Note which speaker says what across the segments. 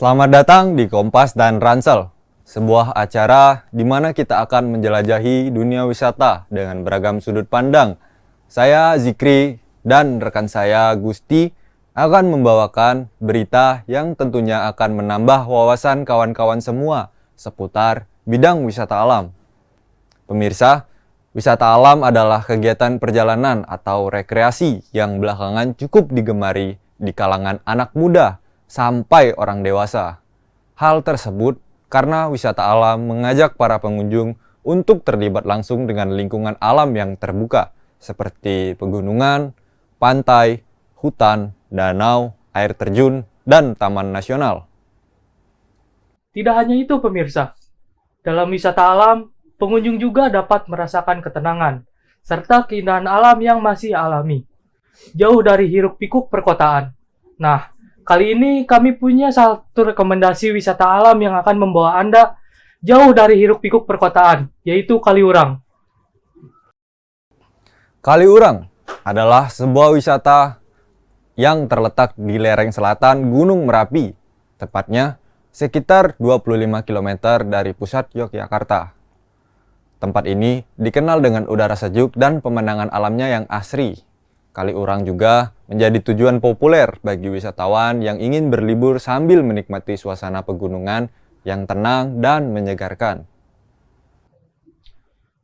Speaker 1: Selamat datang di Kompas dan Ransel, sebuah acara di mana kita akan menjelajahi dunia wisata dengan beragam sudut pandang. Saya Zikri dan rekan saya Gusti akan membawakan berita yang tentunya akan menambah wawasan kawan-kawan semua seputar bidang wisata alam. Pemirsa, wisata alam adalah kegiatan perjalanan atau rekreasi yang belakangan cukup digemari di kalangan anak muda sampai orang dewasa. Hal tersebut karena wisata alam mengajak para pengunjung untuk terlibat langsung dengan lingkungan alam yang terbuka, seperti pegunungan, pantai, hutan, danau, air terjun, dan taman nasional.
Speaker 2: Tidak hanya itu pemirsa, dalam wisata alam, pengunjung juga dapat merasakan ketenangan, serta keindahan alam yang masih alami, jauh dari hiruk-pikuk perkotaan. Nah, kali ini kami punya satu rekomendasi wisata alam yang akan membawa Anda jauh dari hiruk-pikuk perkotaan, yaitu Kaliurang.
Speaker 1: Kaliurang adalah sebuah wisata yang terletak di lereng selatan Gunung Merapi, tepatnya sekitar 25 km dari pusat Yogyakarta. Tempat ini dikenal dengan udara sejuk dan pemandangan alamnya yang asri. Kaliurang juga menjadi tujuan populer bagi wisatawan yang ingin berlibur sambil menikmati suasana pegunungan yang tenang dan menyegarkan.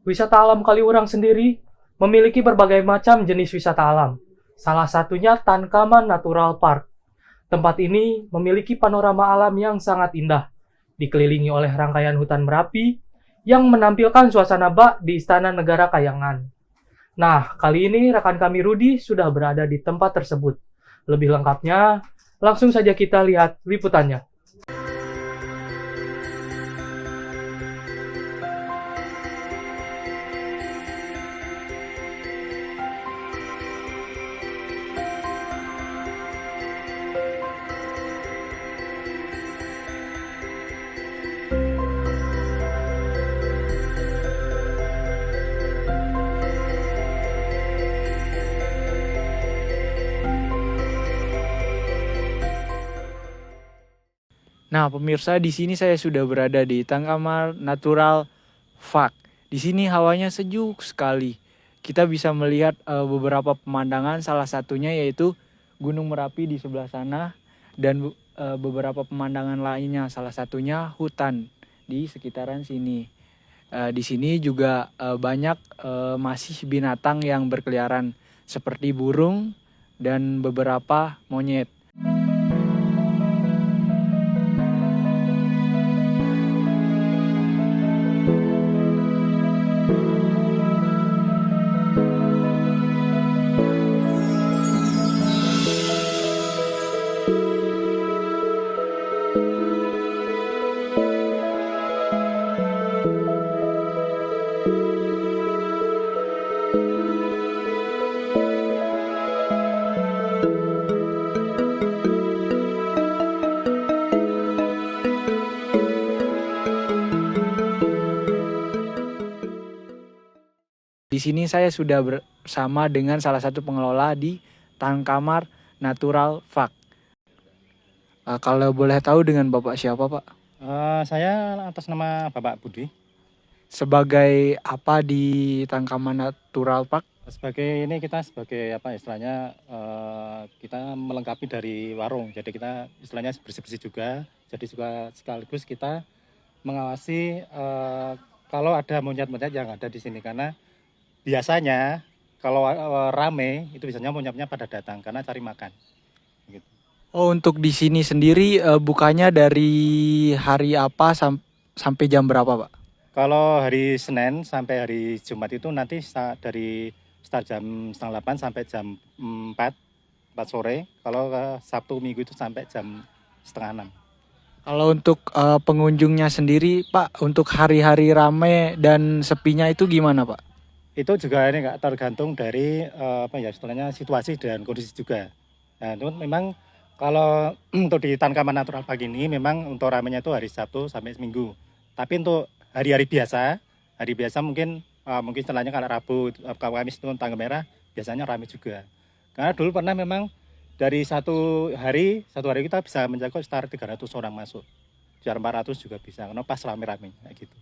Speaker 2: Wisata alam Kaliurang sendiri memiliki berbagai macam jenis wisata alam. Salah satunya Tankaman Natural Park. Tempat ini memiliki panorama alam yang sangat indah, dikelilingi oleh rangkaian hutan Merapi yang menampilkan suasana bak di Istana Negara Kayangan. Nah, kali ini rekan kami Rudi sudah berada di tempat tersebut. Lebih lengkapnya, langsung saja kita lihat liputannya.
Speaker 3: Nah, pemirsa, di sini saya sudah berada di Tankamar Natural Park. Di sini hawanya sejuk sekali. Kita bisa melihat beberapa pemandangan, salah satunya yaitu Gunung Merapi di sebelah sana dan beberapa pemandangan lainnya, salah satunya hutan di sekitaran sini. Di sini juga banyak masih binatang yang berkeliaran seperti burung dan beberapa monyet. Di sini saya sudah bersama dengan salah satu pengelola di Tankamar Natural Park. Kalau boleh tahu dengan Bapak siapa, Pak?
Speaker 4: Saya atas nama Bapak Budi.
Speaker 3: Sebagai apa di Tankamar Natural Park?
Speaker 4: Kita sebagai apa istilahnya kita melengkapi dari warung. Jadi kita istilahnya bersih-bersih juga. Jadi juga sekaligus kita mengawasi kalau ada monyet-monyet yang ada di sini karena biasanya kalau rame itu biasanya monyetnya pada datang karena cari makan. Gitu.
Speaker 3: Oh, untuk di sini sendiri bukanya dari hari apa sampai jam berapa, Pak?
Speaker 4: Kalau hari Senin sampai hari Jumat itu nanti dari start jam 7:30 sampai jam 4 sore. Kalau Sabtu Minggu itu sampai jam 5:30.
Speaker 3: Kalau untuk pengunjungnya sendiri, Pak, untuk hari-hari rame dan sepinya itu gimana, Pak?
Speaker 4: Itu juga ini nggak tergantung dari istilahnya situasi dan kondisi juga. Nah, itu memang kalau untuk di Tankaman Natural Park ini memang untuk ramenya itu hari Sabtu sampai Minggu. Tapi untuk hari biasa mungkin istilahnya kalau Rabu, Kamis itu tanggal merah biasanya ramai juga. Karena dulu pernah memang dari satu hari kita bisa menjangkau sekitar 300 orang masuk. Biar 400 juga bisa, karena pas rame-rame kayak gitu.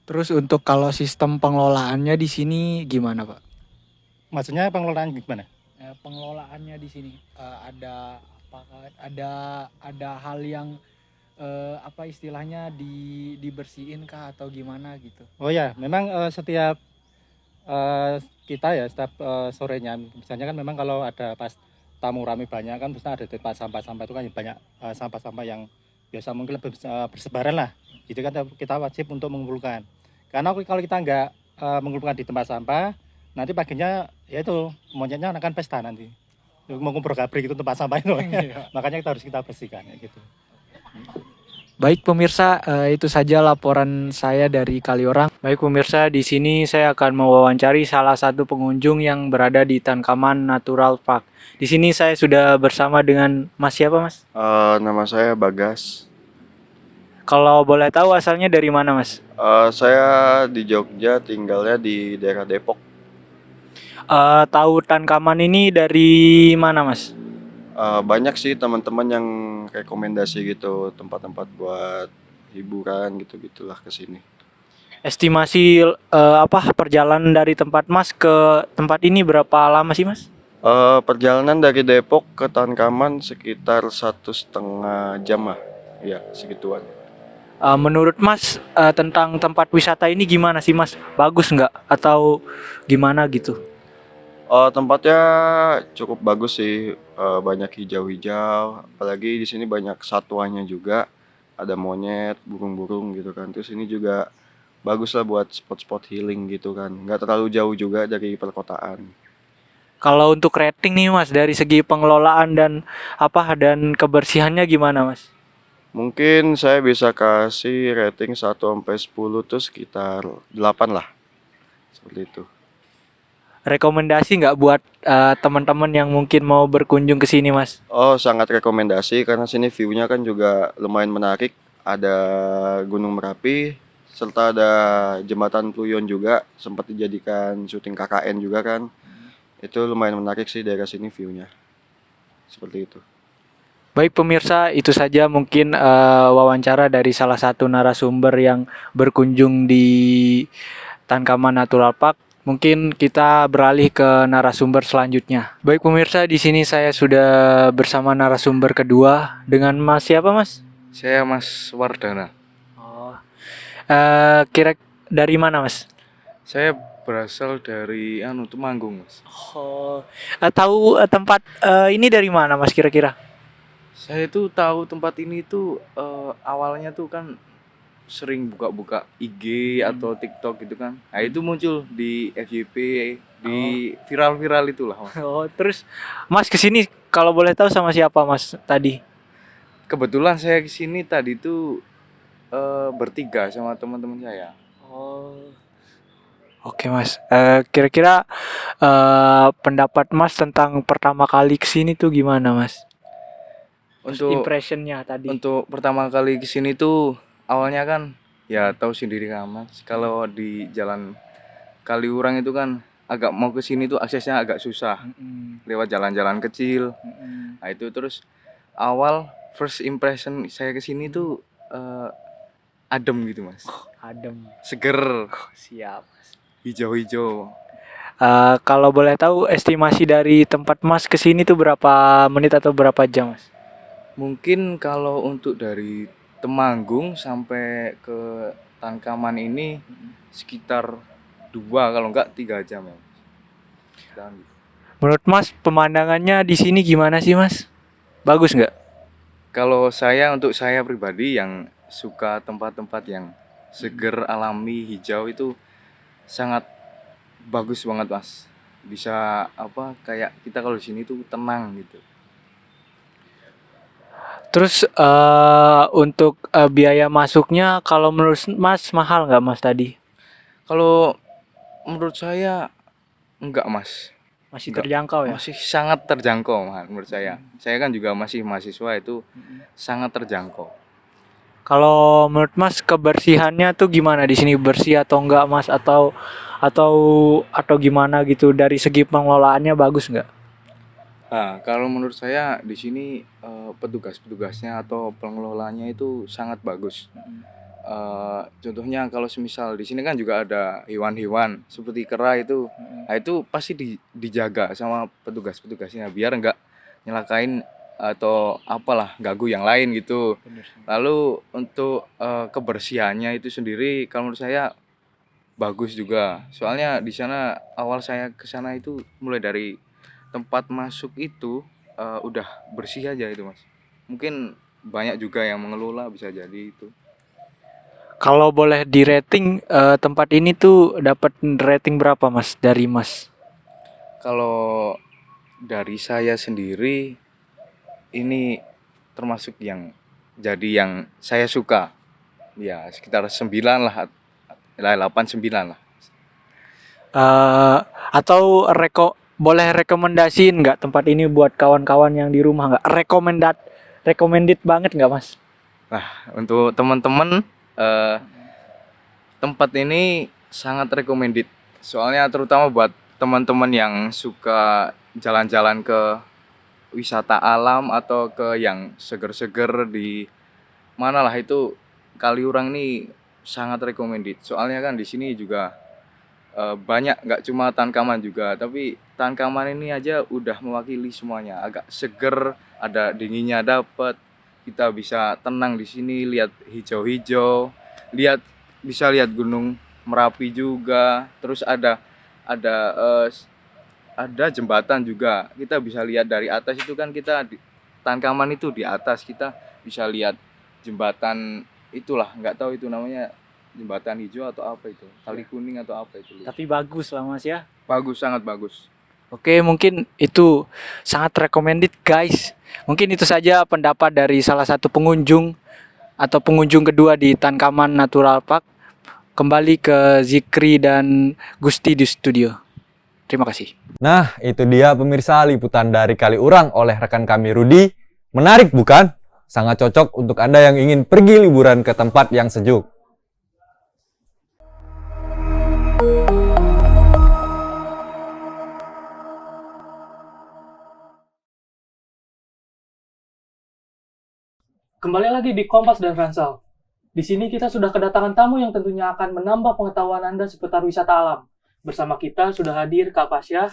Speaker 3: Terus untuk kalau sistem pengelolaannya di sini gimana, Pak?
Speaker 4: Maksudnya pengelolaan gimana?
Speaker 3: Pengelolaannya di sini ada apa? Ada hal yang apa istilahnya dibersihin kah atau gimana gitu?
Speaker 4: Oh ya, memang setiap kita ya setiap sorenya, misalnya kan memang kalau ada pas tamu rame banyak kan pasti ada tempat sampah-sampah itu kan banyak sampah-sampah yang biasa mungkin lebih bersebaran lah. Jadi kan kita wajib untuk mengumpulkan. Karena kalau kita nggak mengumpulkan di tempat sampah, nanti paginya ya itu monyetnya akan pesta nanti. Mengumpul gabrik itu tempat sampah itu. Makanya kita bersihkan ya gitu.
Speaker 3: Baik pemirsa, itu saja laporan saya dari Kaliorang. Baik pemirsa, di sini saya akan mewawancari salah satu pengunjung yang berada di Tangkaman Natural Park. Di sini saya sudah bersama dengan Mas siapa, Mas?
Speaker 5: Nama saya Bagas.
Speaker 3: Kalau boleh tahu asalnya dari mana, Mas?
Speaker 5: Saya di Jogja, tinggalnya di daerah Depok.
Speaker 3: Tahu Tangkaman ini dari mana, Mas?
Speaker 5: Banyak sih teman-teman yang rekomendasi gitu tempat-tempat buat hiburan gitu-gitulah ke sini.
Speaker 3: Estimasi perjalanan dari tempat Mas ke tempat ini berapa lama sih, Mas?
Speaker 5: Perjalanan dari Depok ke Tangkaman sekitar 1,5 jam lah, ya segituan.
Speaker 3: Menurut Mas tentang tempat wisata ini gimana sih, Mas? Bagus nggak atau gimana gitu?
Speaker 5: Tempatnya cukup bagus sih, banyak hijau-hijau, apalagi di sini banyak satwanya juga, ada monyet, burung-burung gitu kan. Terus ini juga bagus lah buat spot-spot healing gitu kan, nggak terlalu jauh juga dari perkotaan.
Speaker 3: Kalau untuk rating nih, Mas, dari segi pengelolaan dan kebersihannya gimana, Mas?
Speaker 5: Mungkin saya bisa kasih rating 1-10 tuh sekitar 8 lah, seperti itu.
Speaker 3: Rekomendasi nggak buat teman-teman yang mungkin mau berkunjung ke sini, Mas?
Speaker 5: Sangat rekomendasi karena sini view-nya kan juga lumayan menarik. Ada Gunung Merapi, serta ada Jembatan Pluyon juga, sempat dijadikan syuting KKN juga kan. Itu lumayan menarik sih daerah sini view-nya. Seperti itu.
Speaker 3: Baik pemirsa, itu saja mungkin wawancara dari salah satu narasumber yang berkunjung di Tangkaman Natural Park. Mungkin kita beralih ke narasumber selanjutnya. Baik pemirsa, di sini saya sudah bersama narasumber kedua dengan Mas siapa, Mas?
Speaker 6: Saya Mas Wardana.
Speaker 3: Kira dari mana, Mas?
Speaker 6: Saya berasal dari Temanggung, Mas.
Speaker 3: Tahu tempat ini dari mana, Mas, kira-kira?
Speaker 6: Saya tuh tahu tempat ini tuh awalnya tuh kan sering buka-buka IG atau TikTok gitu kan. Nah, itu muncul di FYP, di viral-viral itulah, Mas.
Speaker 3: Terus Mas kesini kalau boleh tahu sama siapa, Mas, tadi?
Speaker 6: Kebetulan saya kesini tadi tuh bertiga sama teman-teman saya.
Speaker 3: Oke, Mas. Kira-kira pendapat Mas tentang pertama kali kesini tuh gimana, Mas?
Speaker 6: Untuk
Speaker 3: Impressionnya tadi.
Speaker 6: Untuk pertama kali kesini tuh awalnya kan ya tahu sendiri kan, Mas. Kalau di jalan Kaliurang itu kan agak mau ke sini tuh aksesnya agak susah. Lewat jalan-jalan kecil. Nah, itu terus awal first impression saya ke sini tuh adem gitu, Mas.
Speaker 3: Adem.
Speaker 6: Seger,
Speaker 3: Siap, Mas.
Speaker 6: hijau-hijau.
Speaker 3: Kalau boleh tahu estimasi dari tempat Mas ke sini tuh berapa menit atau berapa jam, Mas?
Speaker 6: Mungkin kalau untuk dari Temanggung sampai ke Tangkaman ini sekitar 2 kalau enggak 3 jam ya.
Speaker 3: Menurut Mas pemandangannya di sini gimana sih, Mas? Bagus nggak?
Speaker 6: Kalau untuk saya pribadi yang suka tempat-tempat yang seger, alami, hijau itu sangat bagus banget, Mas. Bisa kayak kita kalau di sini tuh tenang gitu.
Speaker 3: Terus untuk biaya masuknya kalau menurut Mas mahal nggak, Mas, tadi?
Speaker 6: Kalau menurut saya enggak, Mas.
Speaker 3: Masih
Speaker 6: Enggak.
Speaker 3: terjangkau ya?
Speaker 6: Masih sangat terjangkau, Mas, menurut saya. Saya kan juga masih mahasiswa, itu sangat terjangkau.
Speaker 3: Kalau menurut Mas kebersihannya tuh gimana di sini, bersih atau enggak, Mas, atau gimana gitu, dari segi pengelolaannya bagus nggak?
Speaker 6: Nah, kalau menurut saya di sini petugas-petugasnya atau pengelolanya itu sangat bagus. Contohnya kalau semisal di sini kan juga ada hewan-hewan seperti kera itu, nah itu pasti dijaga sama petugas-petugasnya biar nggak nyelakain atau apalah ganggu yang lain gitu. Lalu untuk kebersihannya itu sendiri kalau menurut saya bagus juga. Soalnya di sana awal saya ke sana itu mulai dari tempat masuk itu udah bersih aja itu, Mas. Mungkin banyak juga yang mengelola bisa jadi itu.
Speaker 3: Kalau boleh di rating tempat ini tuh dapat rating berapa Mas dari Mas?
Speaker 6: Kalau dari saya sendiri ini termasuk yang saya suka. Ya, sekitar 9 lah. 8 9 lah.
Speaker 3: Atau boleh rekomendasiin nggak tempat ini buat kawan-kawan yang di rumah nggak? Recommended banget nggak Mas?
Speaker 6: Untuk teman-teman tempat ini sangat recommended. Soalnya terutama buat teman-teman yang suka jalan-jalan ke wisata alam atau ke yang seger-seger di mana lah itu Kaliurang ini sangat recommended. Soalnya kan di sini juga banyak nggak cuma Tankaman juga, tapi Tankaman ini aja udah mewakili semuanya. Agak seger, ada dinginnya dapat. Kita bisa tenang di sini, lihat hijau-hijau, bisa lihat Gunung Merapi juga. Terus ada jembatan juga. Kita bisa lihat dari atas itu kan Tankaman itu di atas kita bisa lihat jembatan itulah, nggak tahu itu namanya jembatan hijau atau apa itu, kali kuning atau apa itu.
Speaker 3: Tapi bagus lah Mas ya.
Speaker 6: Bagus, sangat bagus.
Speaker 3: Oke, mungkin itu sangat recommended guys. Mungkin itu saja pendapat dari salah satu pengunjung atau pengunjung kedua di Tankaman Natural Park. Kembali ke Zikri dan Gusti di studio. Terima kasih.
Speaker 1: Nah, itu dia pemirsa liputan dari Kaliurang oleh rekan kami Rudi. Menarik bukan? Sangat cocok untuk Anda yang ingin pergi liburan ke tempat yang sejuk.
Speaker 2: Kembali lagi di Kompas dan Ransel. Di sini kita sudah kedatangan tamu yang tentunya akan menambah pengetahuan Anda seputar wisata alam. Bersama kita sudah hadir Kak Pasya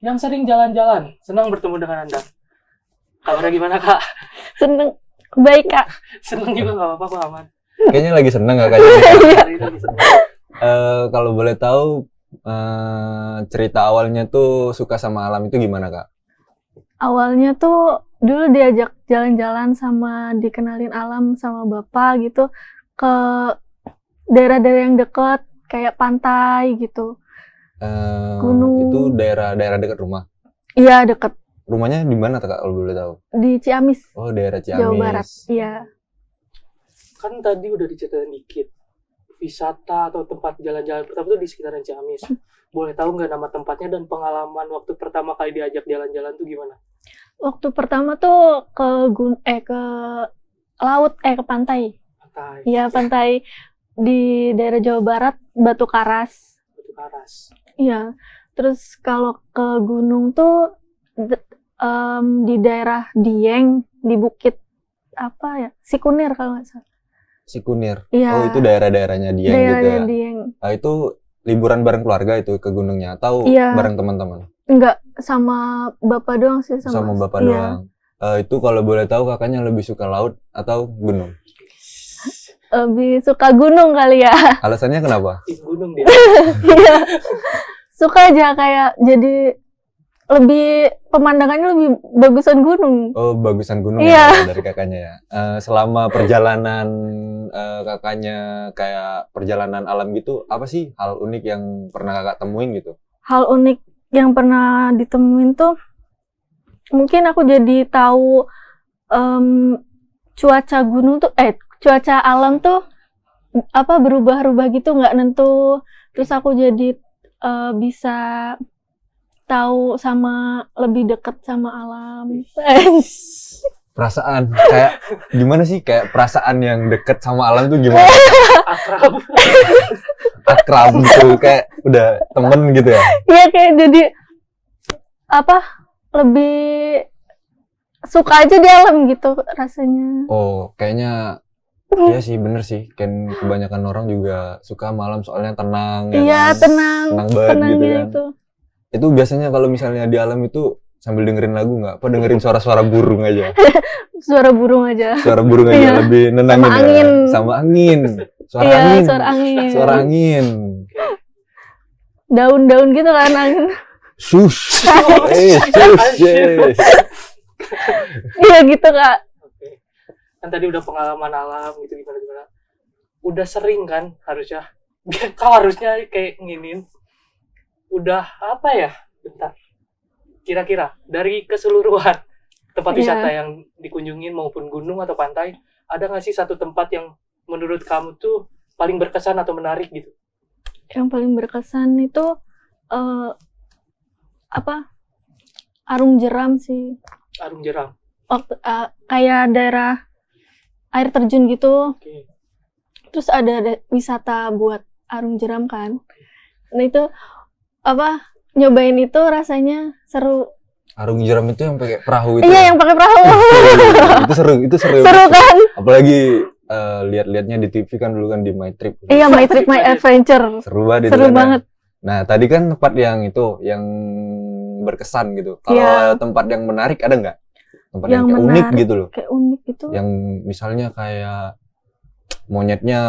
Speaker 2: yang sering jalan-jalan. Senang bertemu dengan Anda. Kabarnya gimana Kak?
Speaker 7: Seneng, baik Kak.
Speaker 2: Senang juga nggak apa-apa, Kak Aman.
Speaker 1: Kayaknya lagi seneng gak kayaknya?
Speaker 2: Hari ini lagi senang.
Speaker 1: Kalau boleh tahu cerita awalnya tuh suka sama alam itu gimana Kak?
Speaker 7: Awalnya tuh dulu diajak jalan-jalan sama dikenalin alam sama bapak gitu ke daerah-daerah yang dekat kayak pantai gitu. Gunung.
Speaker 1: Itu daerah dekat rumah.
Speaker 7: Iya deket
Speaker 1: Rumahnya di mana Kak kalau boleh tahu?
Speaker 7: di Ciamis,
Speaker 1: Oh, daerah Ciamis.
Speaker 7: Jawa Barat. Iya.
Speaker 2: Kan tadi udah diceritain dikit. Wisata atau tempat jalan-jalan pertama itu di sekitaran Ciamis. Boleh tahu nggak nama tempatnya dan pengalaman waktu pertama kali diajak jalan-jalan tuh gimana?
Speaker 7: Waktu pertama tuh ke laut ke pantai.
Speaker 2: Pantai.
Speaker 7: Iya, pantai di daerah Jawa Barat, Batu Karas.
Speaker 2: Batu Karas.
Speaker 7: Iya. Terus kalau ke gunung tuh di daerah Dieng, di bukit apa ya? Sikunir kalau nggak salah.
Speaker 1: Sikunir.
Speaker 7: Iya.
Speaker 1: Oh, itu daerah-daerahnya Dieng gitu
Speaker 7: Daerahnya
Speaker 1: ya.
Speaker 7: Dieng.
Speaker 1: Nah, itu liburan bareng keluarga itu ke gunungnya atau
Speaker 7: Iya.
Speaker 1: bareng teman-teman?
Speaker 7: Enggak, sama bapak doang sih.
Speaker 1: Sama bapak
Speaker 7: iya.
Speaker 1: doang. Itu kalau boleh tahu kakaknya lebih suka laut atau gunung?
Speaker 7: Lebih suka gunung kali ya.
Speaker 1: Alasannya kenapa?
Speaker 2: Di gunung dia.
Speaker 7: Iya. Suka aja kayak jadi pemandangannya lebih bagusan gunung.
Speaker 1: Oh, bagusan gunung
Speaker 7: Iya.
Speaker 1: ya dari kakaknya ya. Selama perjalanan kakaknya kayak perjalanan alam gitu, apa sih hal unik yang pernah kakak temuin gitu?
Speaker 7: Hal unik yang pernah ditemuin tuh mungkin aku jadi tahu cuaca gunung tuh cuaca alam tuh apa berubah-ubah gitu nggak nentu. Terus aku jadi bisa tahu sama lebih dekat sama alam.
Speaker 1: Perasaan kayak gimana sih, kayak perasaan yang deket sama alam tuh gimana?
Speaker 2: Akrab.
Speaker 1: Akrab gitu, kayak udah temen gitu ya.
Speaker 7: Iya kayak jadi apa lebih suka aja di alam gitu rasanya.
Speaker 1: Oh, kayaknya iya sih, bener sih. Kan kebanyakan orang juga suka malam soalnya tenang ya
Speaker 7: Iya,
Speaker 1: kan?
Speaker 7: tenang,
Speaker 1: Tenang banget gitu
Speaker 7: tenangnya
Speaker 1: kan.
Speaker 7: itu.
Speaker 1: Itu biasanya kalau misalnya di alam itu sambil dengerin lagu nggak? Apa dengerin suara-suara burung aja?
Speaker 7: Suara burung aja.
Speaker 1: Suara burung aja
Speaker 7: Iya.
Speaker 1: lebih nenangin
Speaker 7: Sama
Speaker 1: ya.
Speaker 7: angin.
Speaker 1: Sama angin. Suara
Speaker 7: Iya,
Speaker 1: angin.
Speaker 7: suara angin.
Speaker 1: Suara angin.
Speaker 7: Daun-daun gitu kan angin.
Speaker 1: Shush. Shush. Yes.
Speaker 7: Iya gitu Kak.
Speaker 2: Oke. Kan tadi udah pengalaman alam gitu gimana. Udah sering kan harusnya. Kau harusnya kayak nginin. Udah apa ya? Bentar. Kira-kira dari keseluruhan tempat
Speaker 7: Iya.
Speaker 2: wisata yang dikunjungin maupun gunung atau pantai, ada nggak sih satu tempat yang menurut kamu tuh paling berkesan atau menarik gitu?
Speaker 7: Yang paling berkesan itu Arung Jeram sih.
Speaker 2: Arung Jeram.
Speaker 7: Waktu kayak daerah air terjun gitu.
Speaker 2: Oke.
Speaker 7: Terus ada wisata buat Arung Jeram kan. Nah itu nyobain itu rasanya seru.
Speaker 1: Arung jeram itu yang pakai perahu itu.
Speaker 7: Iya,
Speaker 1: ya?
Speaker 7: yang pakai perahu.
Speaker 1: Itu seru.
Speaker 7: Seru kan?
Speaker 1: Apalagi lihat-lihatnya di TV kan dulu kan di My Trip.
Speaker 7: Iya, My Trip My Adventure.
Speaker 1: Seru banget itu
Speaker 7: Seru
Speaker 1: kan ya.
Speaker 7: banget.
Speaker 1: Nah, tadi kan tempat yang itu yang berkesan gitu. Kalau
Speaker 7: Iya.
Speaker 1: tempat yang menarik ada nggak? Tempat yang,
Speaker 7: Yang
Speaker 1: kayak unik
Speaker 7: menarik.
Speaker 1: gitu loh.
Speaker 7: Kayak unik gitu.
Speaker 1: Yang misalnya kayak monyetnya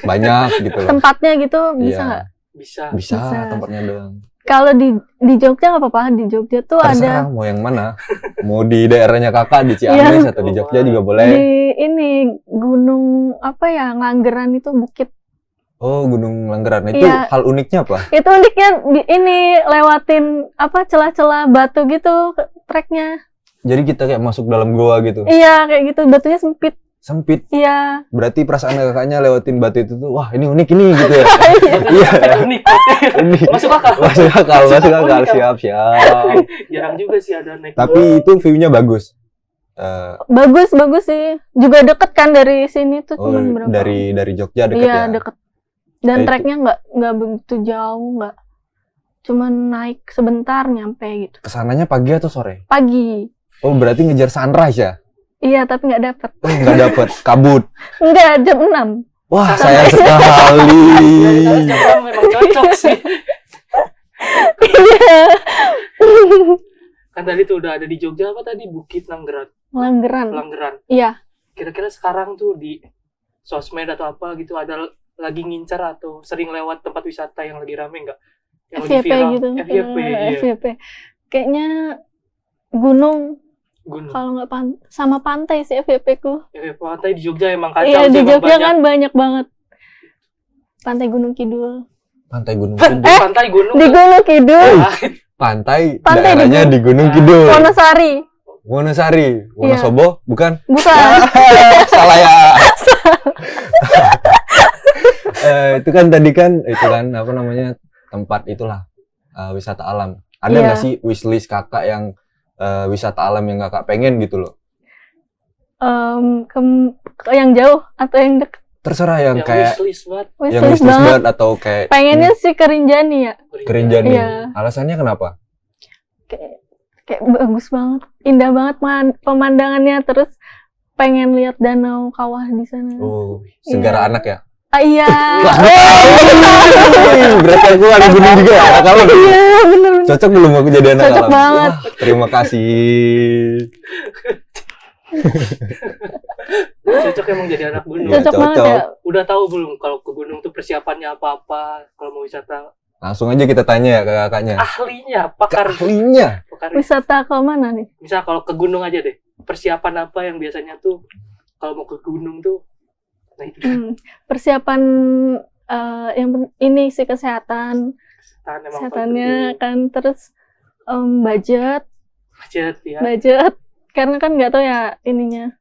Speaker 1: banyak gitu loh.
Speaker 7: Tempatnya gitu bisa
Speaker 1: Iya.
Speaker 7: nggak?
Speaker 2: Bisa.
Speaker 1: Bisa
Speaker 7: Bisa.
Speaker 1: tempatnya doang.
Speaker 7: Kalau di Jogja nggak apa-apa. Di Jogja tuh
Speaker 1: Terserah
Speaker 7: ada
Speaker 1: mau yang mana. Mau di daerahnya kakak di Ciamis atau di Jogja juga boleh.
Speaker 7: di ini gunung Nganggeran itu bukit.
Speaker 1: Oh, Gunung Langgeran. Itu
Speaker 7: Iya.
Speaker 1: hal uniknya apa?
Speaker 7: Itu uniknya ini lewatin celah-celah batu gitu treknya.
Speaker 1: Jadi kita kayak masuk dalam goa gitu.
Speaker 7: Iya kayak gitu, batunya sempit.
Speaker 1: Sempit.
Speaker 7: Iya.
Speaker 1: Berarti perasaan kakaknya lewatin batu itu tuh, wah ini unik ini gitu ya. Iya.
Speaker 2: Unik.
Speaker 1: Unik.
Speaker 2: Masuk akal.
Speaker 1: Masuk akal.
Speaker 2: Unik,
Speaker 1: Siap.
Speaker 2: Jarang juga sih ada naik.
Speaker 1: Tapi itu view-nya bagus.
Speaker 7: Bagus sih. Juga deket kan dari sini tuh
Speaker 1: Oh,
Speaker 7: cuman berapa?
Speaker 1: dari Jogja deket
Speaker 7: Iya
Speaker 1: ya.
Speaker 7: deket. Dan
Speaker 1: Itu.
Speaker 7: treknya nggak begitu jauh, nggak. Cuman naik sebentar nyampe gitu.
Speaker 1: Kesananya pagi atau sore?
Speaker 7: Pagi.
Speaker 1: Oh, berarti ngejar sunrise ya?
Speaker 7: Iya tapi nggak dapet.
Speaker 1: Oh, nggak dapet, kabut.
Speaker 7: Enggak, jam 6.
Speaker 1: Wah, sayang sekali.
Speaker 2: Dari sana jam memang cocok sih.
Speaker 7: Iya.
Speaker 2: Kan tadi tuh udah ada di Jogja apa tadi Bukit Langgeran.
Speaker 7: Langgeran. Iya.
Speaker 2: Kira-kira sekarang tuh di sosmed atau apa gitu ada lagi ngincar atau sering lewat tempat wisata yang lagi rame nggak? Yang lagi
Speaker 7: FYP
Speaker 2: viral.
Speaker 7: gitu.
Speaker 2: FYP, iya.
Speaker 7: FYP. Kayaknya gunung.
Speaker 2: Gunung.
Speaker 7: Kalau nggak sama pantai sih FYP ku.
Speaker 2: FYP pantai di Jogja emang kacau
Speaker 7: Iya
Speaker 2: sih,
Speaker 7: di
Speaker 2: emang
Speaker 7: Jogja
Speaker 2: banyak.
Speaker 7: kan banyak banget. Pantai Gunung Kidul.
Speaker 1: Pantai Gunung
Speaker 2: Eh,
Speaker 1: Kidul.
Speaker 2: pantai gunung.
Speaker 7: Di Gunung Kidul.
Speaker 2: Ah,
Speaker 1: Pantai
Speaker 7: Pantai
Speaker 1: daerahnya di Gunung Kidul.
Speaker 7: Wonosari.
Speaker 1: Wonosari. Wonosobo, bukan?
Speaker 7: Bukan.
Speaker 1: Salah ya. Itu kan tadi kan apa namanya tempat itulah wisata alam. Ada
Speaker 7: Iya.
Speaker 1: nggak sih wishlist kakak yang wisata alam yang kakak pengen gitu loh?
Speaker 7: Ke yang jauh atau yang dekat?
Speaker 1: Terserah yang
Speaker 2: yang
Speaker 1: kayak
Speaker 2: wishlist banget.
Speaker 1: yang wishlist banget atau kayak
Speaker 7: Pengennya sih ke Rinjani ya.
Speaker 1: Kerinjani.
Speaker 7: Iya.
Speaker 1: Alasannya kenapa?
Speaker 7: Kayak bagus banget, indah banget pemandangannya, terus pengen lihat danau kawah di sana.
Speaker 1: Oh, segara
Speaker 7: Iya.
Speaker 1: anak ya?
Speaker 7: Iya.
Speaker 1: Berarti aku ada gunung juga ya? Anak alam.
Speaker 7: Iya, bener.
Speaker 1: Cocok belum aku jadi anak
Speaker 7: Cocok
Speaker 1: alam?
Speaker 7: banget.
Speaker 1: Wah, terima kasih.
Speaker 2: Cocok emang jadi anak gunung.
Speaker 1: Iya,
Speaker 7: Cocok banget ya.
Speaker 2: Udah tahu belum kalau ke gunung tuh persiapannya apa-apa kalau mau wisata?
Speaker 1: Langsung aja kita tanya ya ke kakaknya.
Speaker 2: Ahlinya, pakar.
Speaker 1: Ahlinya.
Speaker 2: pakar.
Speaker 7: Wisata ke mana nih?
Speaker 2: Misal kalau ke gunung aja deh. Persiapan apa yang biasanya tuh kalau mau ke gunung tuh? Nah itu
Speaker 7: Persiapan ini sih kesehatan,
Speaker 2: tahan emang
Speaker 7: kesehatannya kan, terus budget,
Speaker 2: ya.
Speaker 7: budget, karena kan nggak tahu ya ininya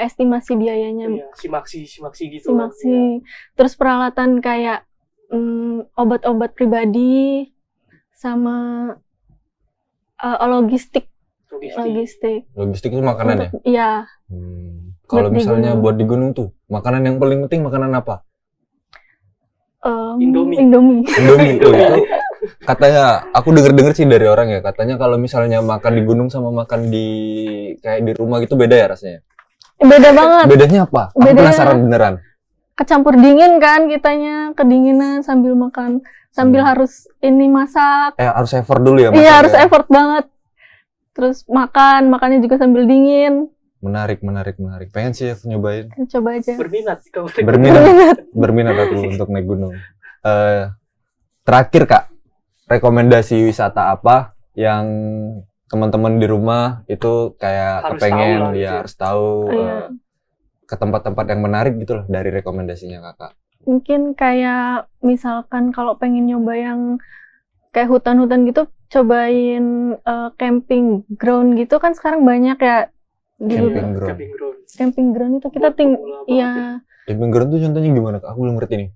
Speaker 7: estimasi biayanya.
Speaker 2: Iya, simaksi gitu.
Speaker 7: Simaksi. Terus peralatan kayak obat-obat pribadi sama logistik.
Speaker 1: Logistik itu makanan ya?
Speaker 7: Iya.
Speaker 1: Kalau
Speaker 7: Buat di
Speaker 1: misalnya
Speaker 7: gunung.
Speaker 1: buat di gunung tuh, makanan yang paling penting makanan apa?
Speaker 2: Indomie.
Speaker 1: Indomie. Oh, katanya aku denger sih dari orang ya, katanya kalau misalnya makan di gunung sama makan di kayak di rumah gitu beda ya rasanya.
Speaker 7: Beda banget.
Speaker 1: Bedanya apa? Aku
Speaker 7: Bedanya-
Speaker 1: penasaran beneran.
Speaker 7: Kecampur dingin kan kitanya, kedinginan sambil makan, sambil harus ini masak.
Speaker 1: Harus effort dulu ya.
Speaker 7: Iya,
Speaker 1: masaknya.
Speaker 7: harus effort banget. Terus makannya juga sambil dingin.
Speaker 1: Menarik. Pengen sih aku nyobain.
Speaker 7: Coba aja.
Speaker 2: Berminat kamu.
Speaker 1: Berminat aku untuk naik gunung. Terakhir Kak, rekomendasi wisata apa yang teman-teman di rumah itu kayak
Speaker 2: Harus
Speaker 1: kepengen
Speaker 2: tahu lah,
Speaker 1: ya
Speaker 2: gitu.
Speaker 1: harus tahu
Speaker 7: Iya.
Speaker 1: ke tempat-tempat yang menarik gitu loh dari rekomendasinya Kakak.
Speaker 7: Mungkin kayak misalkan kalau pengen nyoba yang kayak hutan-hutan gitu, cobain camping ground gitu kan sekarang banyak ya di
Speaker 1: Camping ground.
Speaker 2: Camping ground.
Speaker 7: camping ground itu kita
Speaker 2: Buat pemula banget ya.
Speaker 7: iya
Speaker 1: Camping ground tuh contohnya gimana Kak? Aku belum ngerti nih.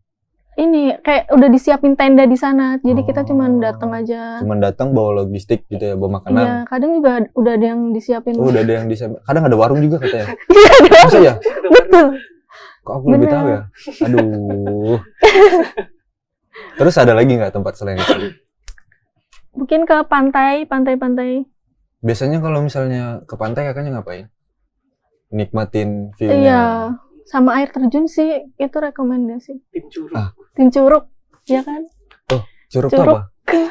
Speaker 7: ini kayak udah disiapin tenda di sana, jadi kita cuman datang aja.
Speaker 1: Cuman datang bawa logistik gitu ya, bawa
Speaker 7: Iya,
Speaker 1: makanan.
Speaker 7: kadang juga udah ada yang disiapin.
Speaker 1: Oh, udah ada yang di kadang ada warung juga katanya.
Speaker 7: Iya, ada.
Speaker 1: Masa ya?
Speaker 7: Betul.
Speaker 1: Kok aku lebih
Speaker 7: Bener.
Speaker 1: tahu ya? Aduh. Terus ada lagi nggak tempat selain itu?
Speaker 7: Mungkin ke pantai.
Speaker 1: Biasanya kalau misalnya ke pantai kakaknya ngapain? Nikmatin view-nya.
Speaker 7: Iya, sama air terjun sih itu rekomendasi.
Speaker 2: Tim curug.
Speaker 1: Ah.
Speaker 7: Tim Curug, ya kan?
Speaker 1: Curug tuh
Speaker 7: Curug.
Speaker 1: apa?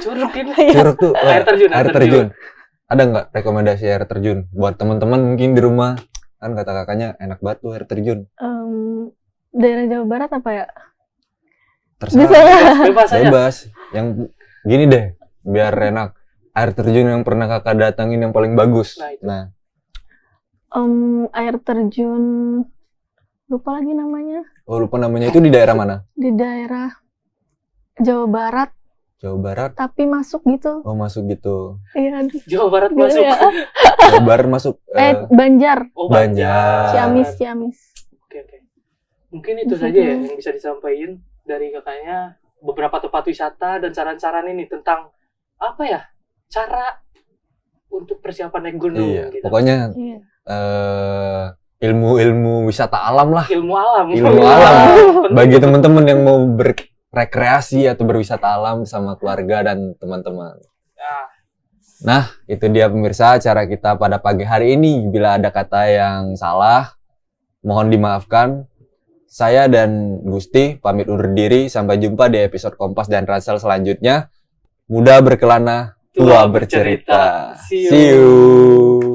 Speaker 2: Curug ini.
Speaker 1: Curug tuh
Speaker 2: Air terjun,
Speaker 1: air terjun. Ada nggak rekomendasi air terjun buat teman-teman mungkin di rumah? Kan kata kakaknya enak banget tuh air terjun.
Speaker 7: Daerah Jawa Barat apa ya? Bisa
Speaker 1: Terserah.
Speaker 7: lah.
Speaker 2: Bebas aja.
Speaker 1: Bebas. Yang gini deh, biar enak. Air terjun yang pernah kakak datangin yang paling bagus.
Speaker 2: Nah, itu.
Speaker 1: Nah,
Speaker 7: Air terjun lupa lagi namanya,
Speaker 1: oh lupa namanya, itu di daerah mana?
Speaker 7: di daerah Jawa Barat
Speaker 1: Jawa Barat.
Speaker 7: tapi masuk gitu.
Speaker 1: Oh masuk gitu.
Speaker 7: Iya, aduh.
Speaker 2: Jawa Barat
Speaker 7: Gimana
Speaker 2: masuk.
Speaker 7: ya?
Speaker 1: Jawa Barat masuk.
Speaker 7: Banjar.
Speaker 2: Oh,
Speaker 1: Banjar.
Speaker 7: Ciamis.
Speaker 2: Oke. Mungkin itu saja ya yang bisa disampaikan dari kakaknya, beberapa tempat wisata dan saran-saran ini tentang apa ya? Cara untuk persiapan naik gunung
Speaker 1: Iya.
Speaker 2: gitu.
Speaker 1: Pokoknya
Speaker 7: Iya.
Speaker 1: ilmu wisata alam lah.
Speaker 2: Ilmu alam.
Speaker 1: Ilmu alam.
Speaker 2: Penting.
Speaker 1: Bagi teman-teman yang mau berrekreasi atau berwisata alam sama keluarga dan teman-teman.
Speaker 2: Nah,
Speaker 1: Nah, itu dia pemirsa acara kita pada pagi hari ini. Bila ada kata yang salah, mohon dimaafkan. Saya dan Gusti pamit undur diri. Sampai jumpa di episode Kompas dan Ransel selanjutnya. Muda berkelana, tua bercerita.
Speaker 2: See you.
Speaker 1: See you.